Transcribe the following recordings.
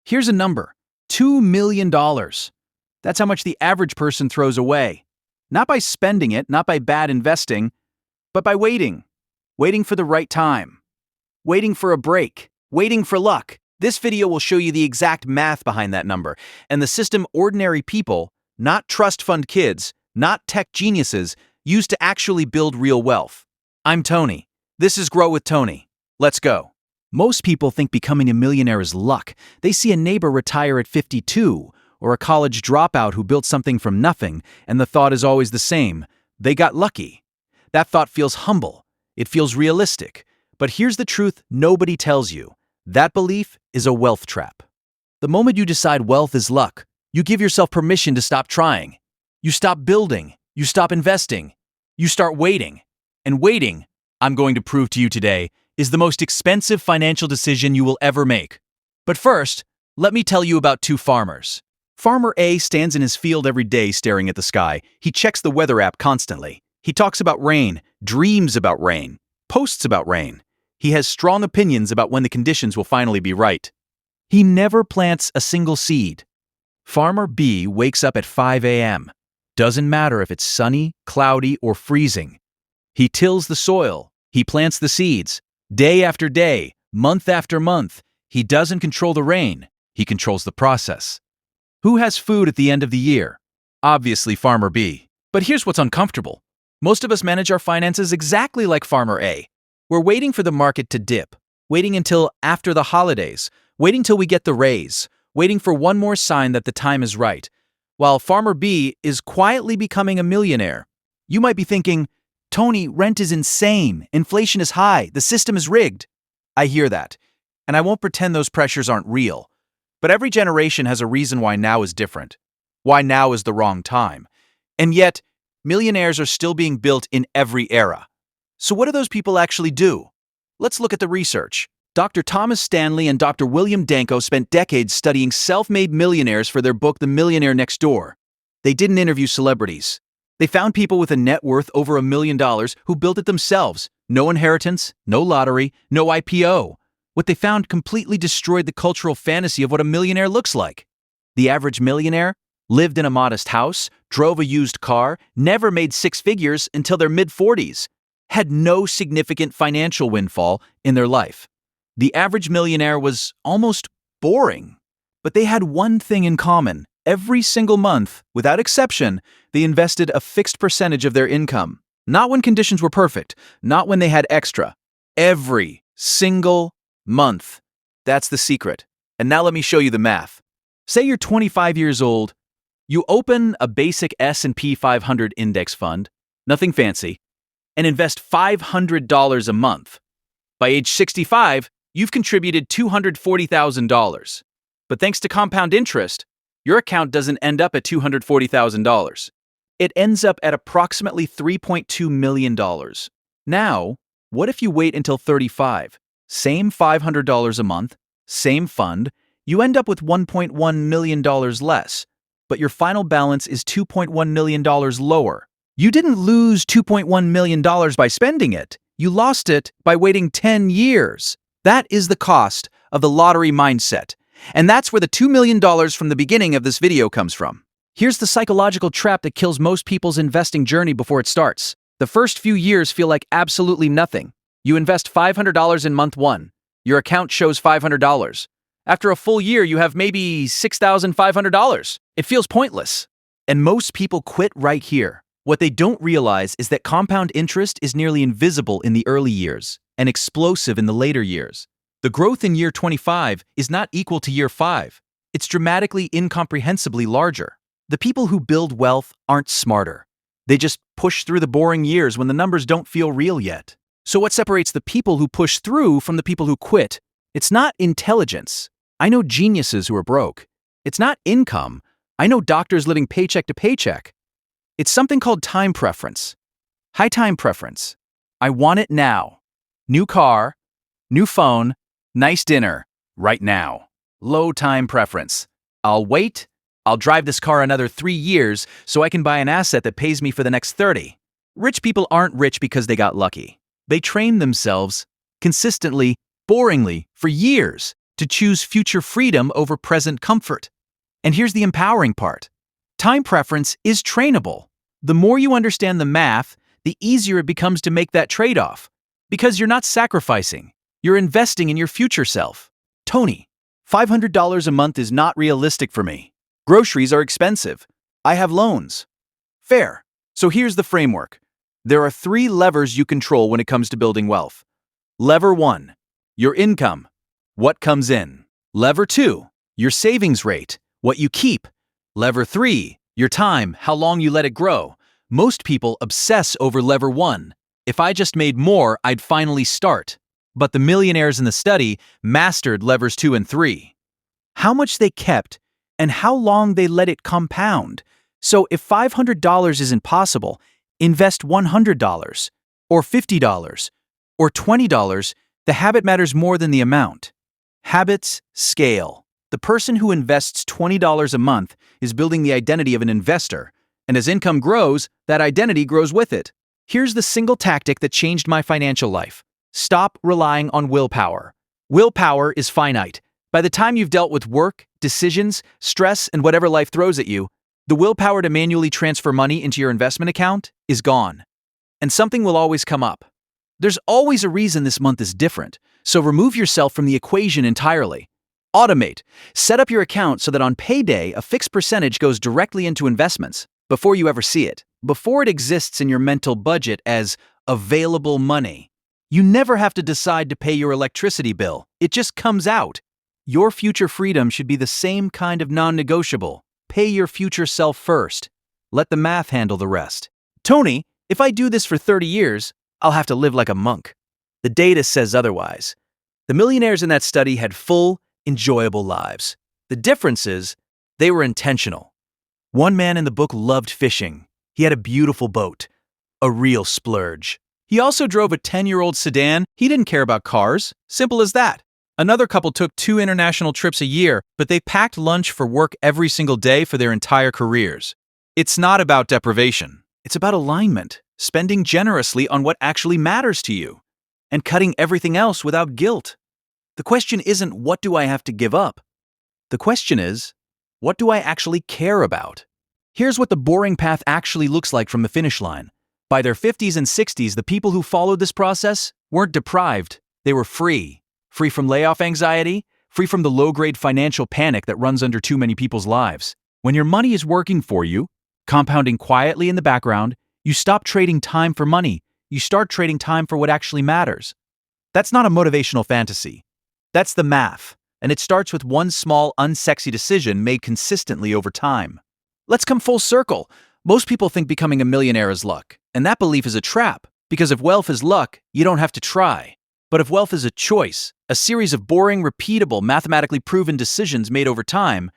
Here's a number, $2 million. That's how much the average person throws away. Not by spending it, not by bad investing, but by waiting. Waiting for the right time. Waiting for a break. Waiting for luck. This video will show you the exact math behind that number and the system ordinary people, not trust fund kids, not tech geniuses, use to actually build real wealth. I'm Tony. This is Grow with Tony. Let's go. Most people think becoming a millionaire is luck. They see a neighbor retire at 52, or a college dropout who built something from nothing, and the thought is always the same. They got lucky. That thought feels humble. It feels realistic. But here's the truth nobody tells you. That belief is a wealth trap. The moment you decide wealth is luck, you give yourself permission to stop trying. You stop building. You stop investing. You start waiting. And waiting, I'm going to prove to you today, is the most expensive financial decision you will ever make. But first, let me tell you about two farmers. Farmer A stands in his field every day staring at the sky. He checks the weather app constantly. He talks about rain, dreams about rain, posts about rain. He has strong opinions about when the conditions will finally be right. He never plants a single seed. Farmer B wakes up at 5 a.m. Doesn't matter if it's sunny, cloudy, or freezing. He tills the soil. He plants the seeds. Day after day, month after month, he doesn't control the rain. He controls the process. Who has food at the end of the year? Obviously, Farmer B. But here's what's uncomfortable. Most of us manage our finances exactly like Farmer A. We're waiting for the market to dip, waiting until after the holidays, waiting till we get the raise, waiting for one more sign that the time is right, while Farmer B is quietly becoming a millionaire. You might be thinking, Tony, rent is insane, inflation is high, the system is rigged. I hear that, and I won't pretend those pressures aren't real. But every generation has a reason why now is different, why now is the wrong time. And yet, millionaires are still being built in every era. So what do those people actually do? Let's look at the research. Dr. Thomas Stanley and Dr. William Danko spent decades studying self-made millionaires for their book, The Millionaire Next Door. They didn't interview celebrities. They found people with a net worth over $1 million who built it themselves. No inheritance, no lottery, no IPO. What they found completely destroyed the cultural fantasy of what a millionaire looks like. The average millionaire lived in a modest house, drove a used car, never made six figures until their mid-40s, had no significant financial windfall in their life. The average millionaire was almost boring. But they had one thing in common. Every single month, without exception, they invested a fixed percentage of their income. Not when conditions were perfect, not when they had extra. Every single month. That's the secret. And now let me show you the math. Say you're 25 years old. You open a basic S&P 500 index fund, nothing fancy, and invest $500 a month. By age 65, you've contributed $240,000. But thanks to compound interest, your account doesn't end up at $240,000. It ends up at approximately $3.2 million. Now, what if you wait until 35? Same $500 a month, same fund, you end up with $1.1 million less, but your final balance is $2.1 million lower. You didn't lose $2.1 million by spending it. You lost it by waiting 10 years. That is the cost of the lottery mindset. And that's where the $2 million from the beginning of this video comes from. Here's the psychological trap that kills most people's investing journey before it starts. The first few years feel like absolutely nothing. You invest $500 in month one. Your account shows $500. After a full year, you have maybe $6,500. It feels pointless. And most people quit right here. What they don't realize is that compound interest is nearly invisible in the early years and explosive in the later years. The growth in year 25 is not equal to year 5. It's dramatically, incomprehensibly larger. The people who build wealth aren't smarter. They just push through the boring years when the numbers don't feel real yet. So what separates the people who push through from the people who quit? It's not intelligence. I know geniuses who are broke. It's not income. I know doctors living paycheck to paycheck. It's something called time preference. High time preference. I want it now. New car, new phone, nice dinner, right now. Low time preference. I'll wait. I'll drive this car another 3 years so I can buy an asset that pays me for the next 30. Rich people aren't rich because they got lucky. They train themselves consistently, boringly, for years to choose future freedom over present comfort. And here's the empowering part. Time preference is trainable. The more you understand the math, the easier it becomes to make that trade-off. Because you're not sacrificing, you're investing in your future self. Tony, $500 a month is not realistic for me. Groceries are expensive. I have loans. Fair. So here's the framework. There are 3 levers you control when it comes to building wealth. Lever 1, your income, what comes in. Lever 2, your savings rate, what you keep. Lever 3, your time, how long you let it grow. Most people obsess over lever 1. If I just made more, I'd finally start. But the millionaires in the study mastered levers 2 and 3. How much they kept and how long they let it compound. So if $500 isn't possible, invest $100 or $50 or $20. The habit matters more than the amount. Habits scale. The person who invests $20 a month is building the identity of an investor, and as income grows, that identity grows with it. Here's the single tactic that changed my financial life. Stop relying on willpower. Willpower is finite. By the time you've dealt with work, decisions, stress, and whatever life throws at you, the willpower to manually transfer money into your investment account is gone. And something will always come up. There's always a reason this month is different, so remove yourself from the equation entirely. Automate. Set up your account so that on payday, a fixed percentage goes directly into investments before you ever see it, before it exists in your mental budget as available money. You never have to decide to pay your electricity bill. It just comes out. Your future freedom should be the same kind of non-negotiable. Pay your future self first. Let the math handle the rest. Tony, if I do this for 30 years, I'll have to live like a monk. The data says otherwise. The millionaires in that study had full, enjoyable lives. The difference is, they were intentional. One man in the book loved fishing. He had a beautiful boat. A real splurge. He also drove a 10-year-old sedan. He didn't care about cars. Simple as that. Another couple took 2 international trips a year, but they packed lunch for work every single day for their entire careers. It's not about deprivation. It's about alignment, spending generously on what actually matters to you, and cutting everything else without guilt. The question isn't, what do I have to give up? The question is, what do I actually care about? Here's what the boring path actually looks like from the finish line. By their 50s and 60s, the people who followed this process weren't deprived. They were free. Free from layoff anxiety, free from the low-grade financial panic that runs under too many people's lives. When your money is working for you, compounding quietly in the background, you stop trading time for money. You start trading time for what actually matters. That's not a motivational fantasy. That's the math, and it starts with one small, unsexy decision made consistently over time. Let's come full circle. Most people think becoming a millionaire is luck, and that belief is a trap, because if wealth is luck, you don't have to try. But if wealth is a choice, a series of boring, repeatable, mathematically proven decisions made over time,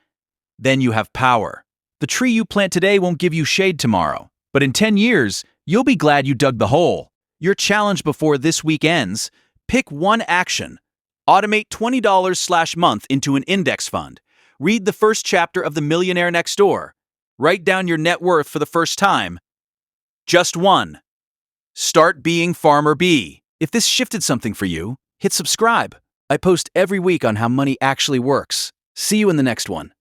then you have power. The tree you plant today won't give you shade tomorrow, but in 10 years, you'll be glad you dug the hole. Your challenge before this week ends: pick one action. Automate $20/month into an index fund. Read the first chapter of The Millionaire Next Door. Write down your net worth for the first time. Just one. Start being Farmer B. If this shifted something for you, hit subscribe. I post every week on how money actually works. See you in the next one.